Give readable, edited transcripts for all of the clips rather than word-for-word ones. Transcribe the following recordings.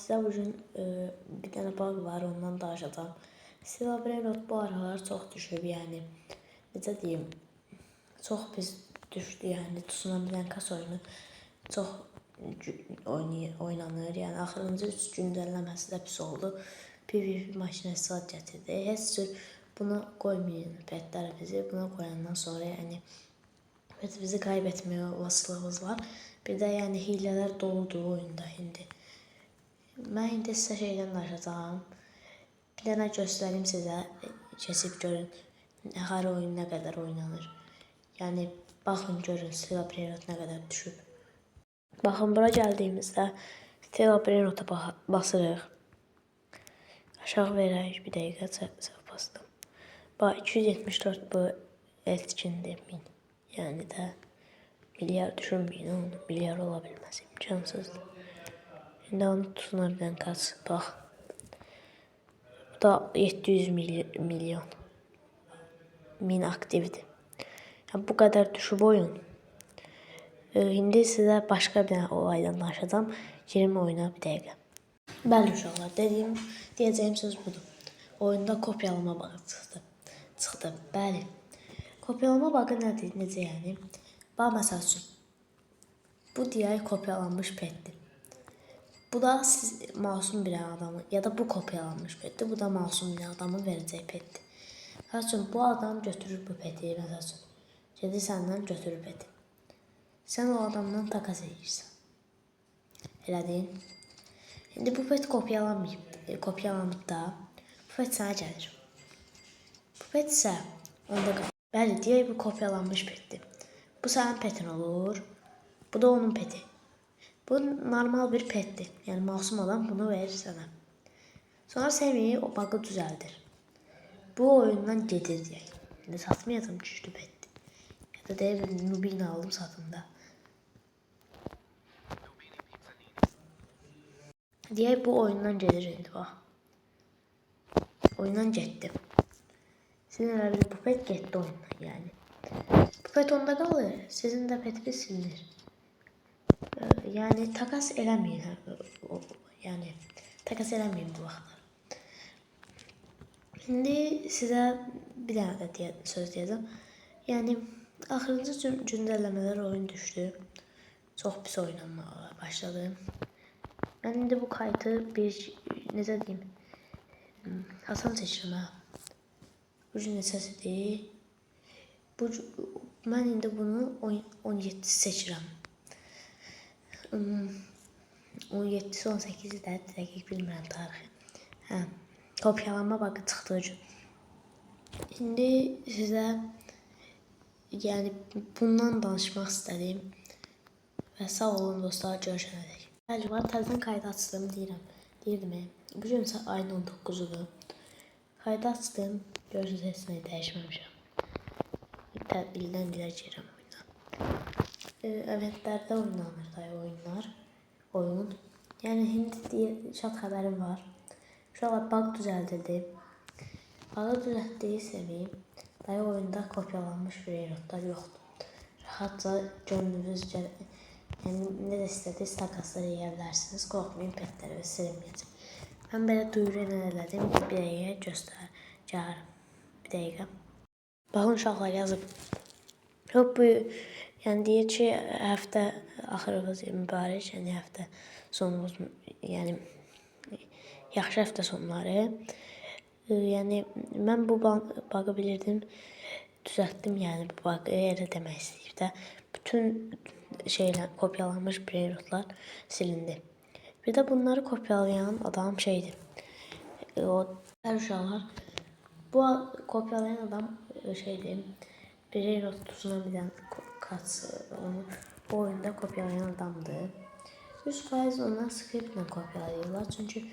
sizə bugün bir dənə bağ var, ondan danışacağım. Silva Brainrot bu aralar çox düşüb, yəni necə deyim, çox pis düşdü, yəni Tsunami Kas oyunu çox oynanır. Yəni axırıncı 3 gündələməsi də pis oldu. PvP maşinəsi saat gətirdi. Heç cür buna qoymayın petlər bizi. Buna qoyandan sonra yəni pet bizi kaybetməyə olasılığımız var. Bir də yəni hilələr doludur oyunda indi. Mən indi sizə şeydən danışacağam. Bir dənə göstərim sizə, keçib görün hər oyun nə qədər oynanır. Yəni baxın görün Silva Brainrot nə qədər düşüb. Baxın bura gəldiyimizdə Silva Brainrota basırıq. Aşağı verək, bir dəqiqə səhv bastım. Bax 274 bu etkindir 1000. Yəni də milyar düşünməyin, onu milyar ola bilməz, imkansızdır. İndi onu Tsunami Kas, bax. Bu da 700 milyon. 1000 aktivdir. Yəni, bu qədər düşüb oyun. İndi sizə başqa bir olaydan danışacağım. Girim oyuna bir dəqiqə. Bəli uşaqlar, deyəcəyim söz budur. Oyunda kopyalama bağı çıxdı. Bəli. Kopyalama bağı nədir? Necə yəni? Bax, məsəl üçün. Bu deyək kopyalanmış petdir. Bu da siz masum bir adamı, ya da bu kopyalanmış petdir. Bu da masum bir adamın verəcək petdir. Məsəl üçün, bu adam götürür bu peti, məsəl üçün. Gedir səndən götürür peti. Sən o adamdan takas edirsən. Elədin. İndi bu pet kopyalanıb da, bu pet sənə gəlir. Bu pet isə onda qalır. Bəli, deyək bu kopyalanmış petdir. Bu sənin petin olur. Bu da onun peti. Bu normal bir petdir. Yəni masum adam bunu verir sənə. Sonra Semi o bağı düzəldir. Bu oyundan gedir deyək. İndi satmayacam, güclü petdir. Ya da deyək Nubini aldım satında. Deyək bu oyundan gedir indi bax. Oyundan getdi. Sizin elə bu pet getdi oyundan yəni. Bu pet onda qalır, sizin də petiniz silinir. Yəni takas eləməyin. Yəni takas eləməyin bu vaxtlar. İndi sizə bir dənə də söz deyəcəm. Yəni axırıncı gündələmələr oyun düşdü. Çox pis oynanmağa başladı. Mən indi bu kaydı necə deyim, Hasan seçirəm. Bu gün neçəsidir? Mən indi bunu 17 seçirəm. 17-si 18-i də dəqiq bilmirəm tarixi. Kopyalama bağı çıxdığı gün. İndi sizə yəni bundan danışmaq istədim. Və sağ olun dostlar, görüşənədək. Bəli, var təzədən kaydı açdım deyirdim. Bu gün ayın 19-udur. Kaydı açdım, görürsünüz heç nə dəyişməmişəm. İldən ilə girirəm oyuna. Eventlərdə oynanır da oyun. Yəni indi şad xəbərim var. Uşaqlar bağ düzəldirdi. Bağı düzəltdiyi seviyim. Dayı oyunda kopyalanmış Brainrotlar yoxdur. Rahatca gönlünüzcə, yəni nə də istədiniz takasları edə bilərsiniz. Qorxmayın, petləri və silinməyəcək. Mən belə duyuru elədim. Bir dəqiqə göstərəcəm. Bir dəqiqə. Baxın uşaqlar yazıb. Bu yəni deyir ki, həftə axırımız mübarək, yəni həftə sonumuz, yəni yaxşı həftə sonları. Yəni mən bu bağı bilirdim, düzəltdim, yəni bu bağı elə demək istəyib də bütün şeylər kopyalanmış Brainrotlar silindi. Bir də bunları kopyalayan adam şeydir. O uşaqlar bu kopyalayan adam şeydir. Brainrot Tsunami Kas onu bu oyunda kopyalayan adamdır. 100% onlar skriptlə kopyalayırlar. Çünki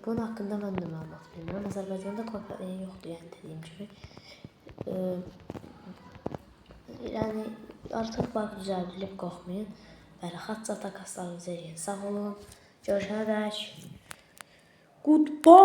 bunun haqqında mən də məlumat bilmirəm. Azərbaycanda kopyalayan yoxdur, yəni dediyim kimi. Yəni artıq bağ düzəldilib, qorxmayın. Və rahatca takaslarınızı edin. Sağ olun. Görüşənədək. Goodbye.